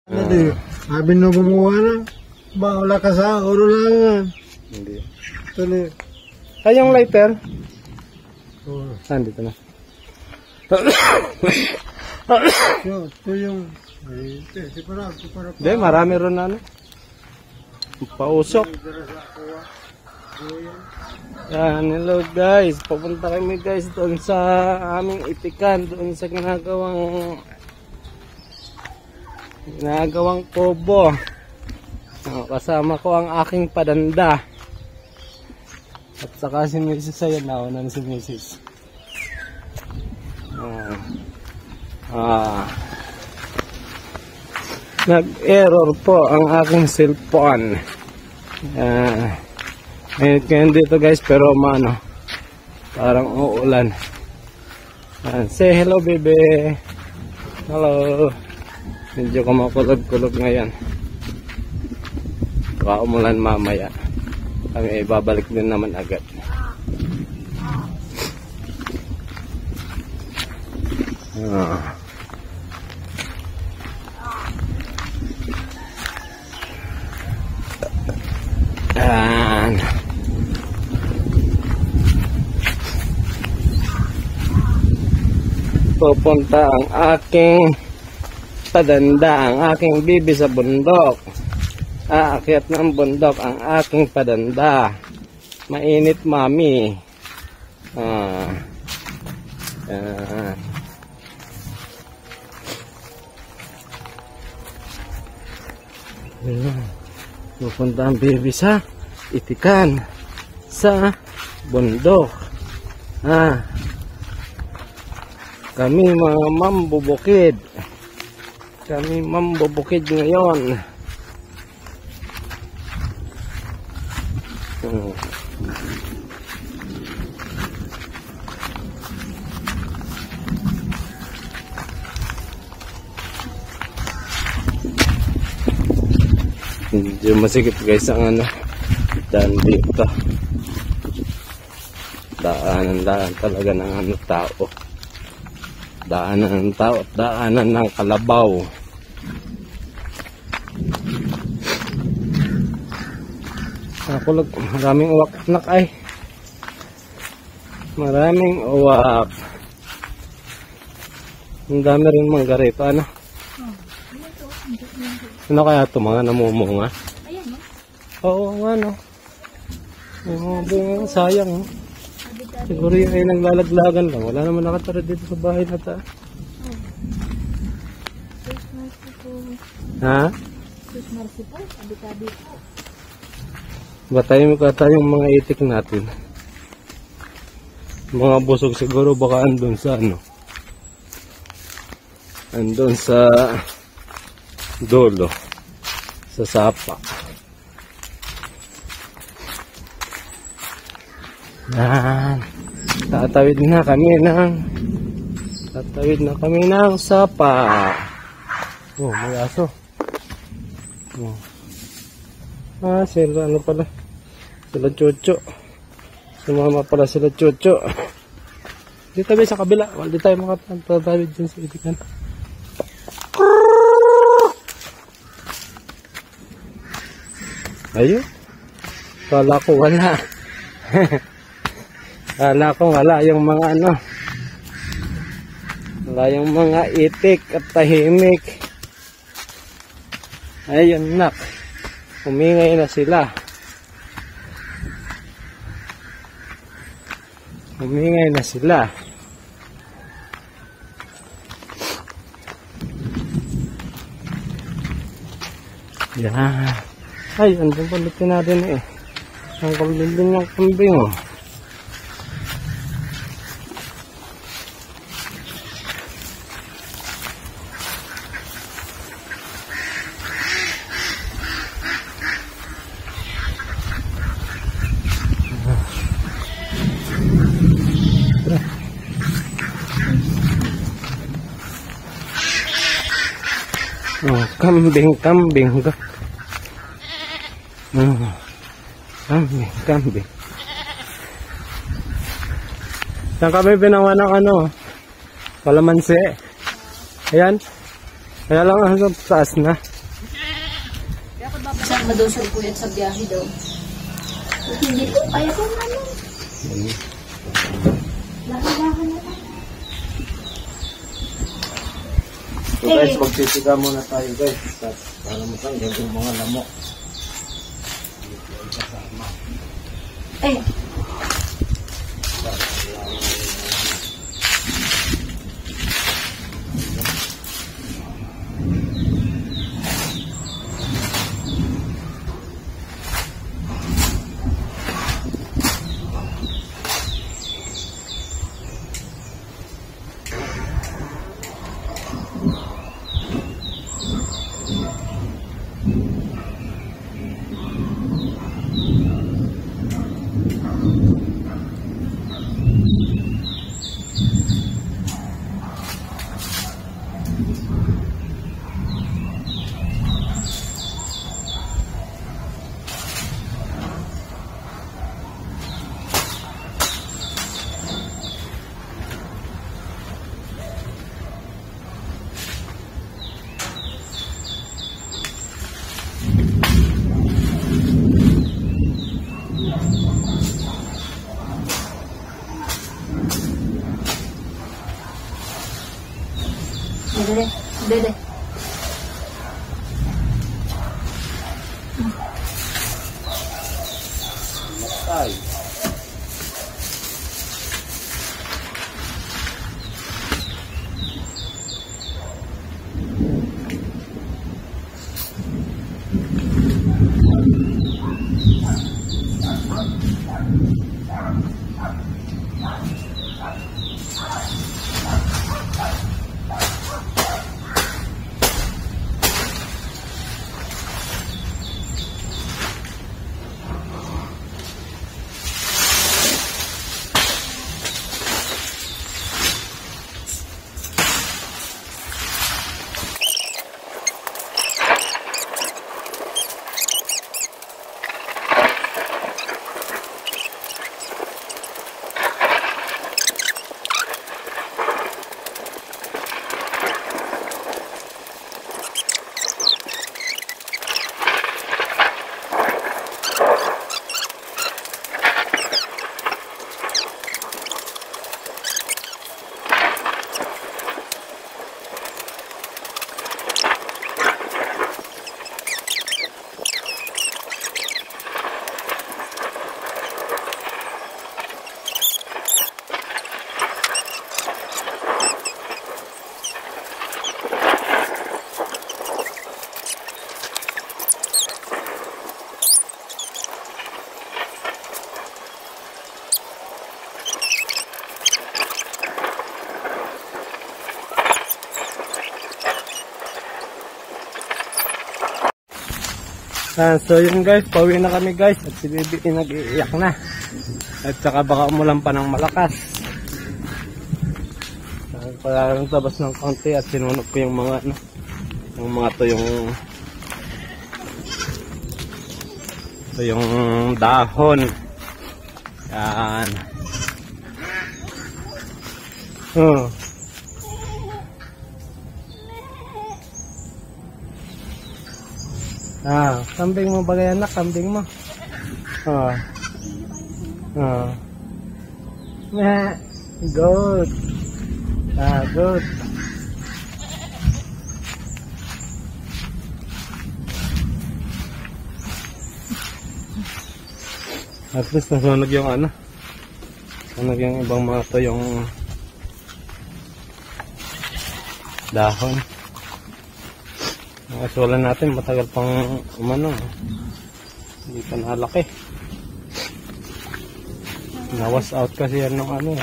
Sabi na gumawa na. Ba, wala ka sa ulo lang. Hindi. Tuloy. Ay, yung lighter? Oh. Nandito na. Ito yung... Hindi, marami ron na ano. Pausok. Yan, hello guys. Papunta kami guys doon sa aming itikan. Doon sa ginagawang kubo. Kasama ko ang aking padanda. At saka si Mrs. Ayan, nauna si Mrs. Nag-error po ang aking cellphone. Ngayon dito guys, pero parang uulan. Say hello baby. Hello. Medyo kumukulog-kulog ngayon. Baka umulan mamaya. Kami babalik din naman agad. Yan. Pupunta ang aking padanda, ang aking bibi sa bundok. Aakyat ng bundok ang aking padanda. Mainit mami. Pupunta ang bibi sa itikan sa bundok. Kami mga mambubukid. Kami mambubukid ngayon. Medyo masikip guys ang daan dito. Daanan talaga ng tao. Daanan ng tao at daanan ng kalabaw. Maraming uwak nak ay. Maraming uwak. Ang dami rin mangga rito. Ano kaya ito mga namumunga? Ayan, no? Oo nga, no? Sayang, no? Siguro yung ay naglalaglagan lang. Wala naman nakatara dito sa bahay na ta. Ha? Batayin mo ka tayong mga itik natin. Mga busog siguro baka andun sa andun sa dulo, sa sapa. Yan. Tatawid na kami ng sapa. Oh, may aso. Sila pala. Sila Chucho. Sumama pala sila Chucho. Dito tayo sa kabila. Hindi tayo makapagtatawid dyan sa itikan. Ayun. Kala ko wala. Kala ko wala yung mga wala yung mga itik at tahimik. Ayun nak. Umingay na sila. Umingay na sila. Yan. Ay, andun palitin natin eh. Ang kambing ng kambing oh. Kambing. Kambing. Saan kami binawa ng kalamansi. Ayan. Kaya lang hanggang taas na. Kasama daw siya po yan sa biyahe daw. Hindi po, kaya po naman. Lakan-lakan na tayo. So guys, magsisiga muna tayo guys. Para matanggal yung mga lamok. Eh. Dede. Matay. So yun guys, pauwi na kami guys at si Bibi nag-iiyak na at saka baka umulan pa ng malakas. Kaya lang tabas ng konti at sinunod ko yung mga yung dahon. Yan. Kambing mo bagay anak, kambing mo. Good. Good. At least nasunog yung ano. Nasunog yung ibang mga to yung dahon. Ang aswalan natin matagal pang umano. Hindi pa nalaki. Nawas out kasi yan ng ano.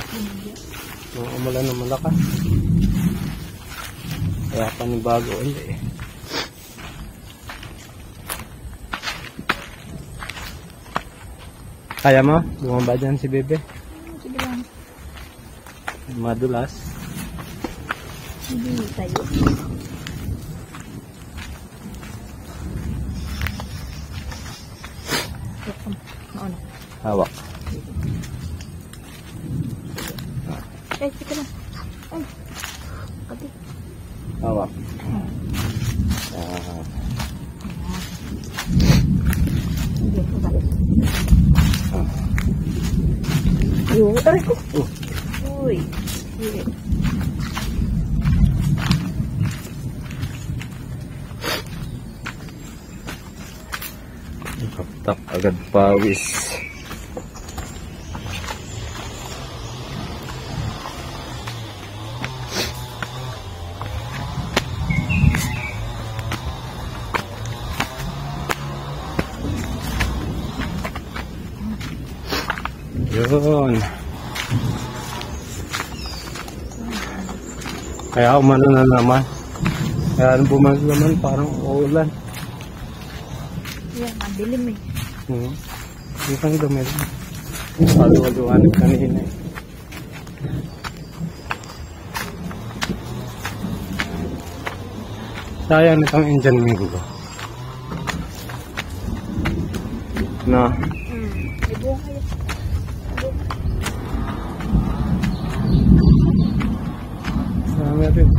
Nung umulan ng malakas. Kaya panibago ulit eh. Kaya mo? Bumaba dyan si Bebe? Sige lang. Madulas. Hindi tayo. Hawak. Eh, sige lang. Ay. Kapit. Hawak. Yung, aray ko. Uy. Kaptak agad pawis. Yun. Kaya umano na naman. Kaya bumag naman parang ulan. Yan, ang dilim eh. Isang dumil. Paluwaluan kanina eh. Sayang itong Indian mango. No? May buong kayo. Dami rin.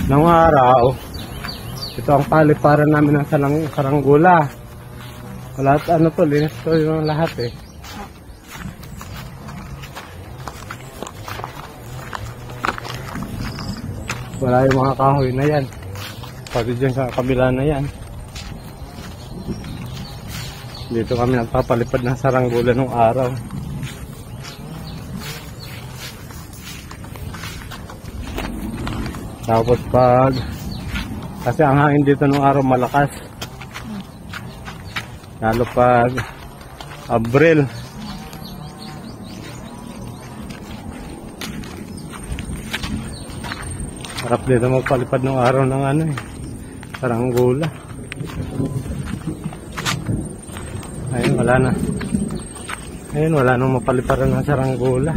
Nung araw, ito ang paliparan namin ng saranggula. Wala ano to, linis to yung lahat eh. Wala yung mga kahoy na yan. Pati dyan sa kabila na yan. Dito kami nagpapalipad ng saranggula nung araw. Tapos kasi ang hangin dito nung araw malakas. Lalo pag Abril. Harap dito magpalipad nung araw ng ano eh. Saranggula. Ayun, wala na. Ayun, wala nang mapaliparan ng saranggula.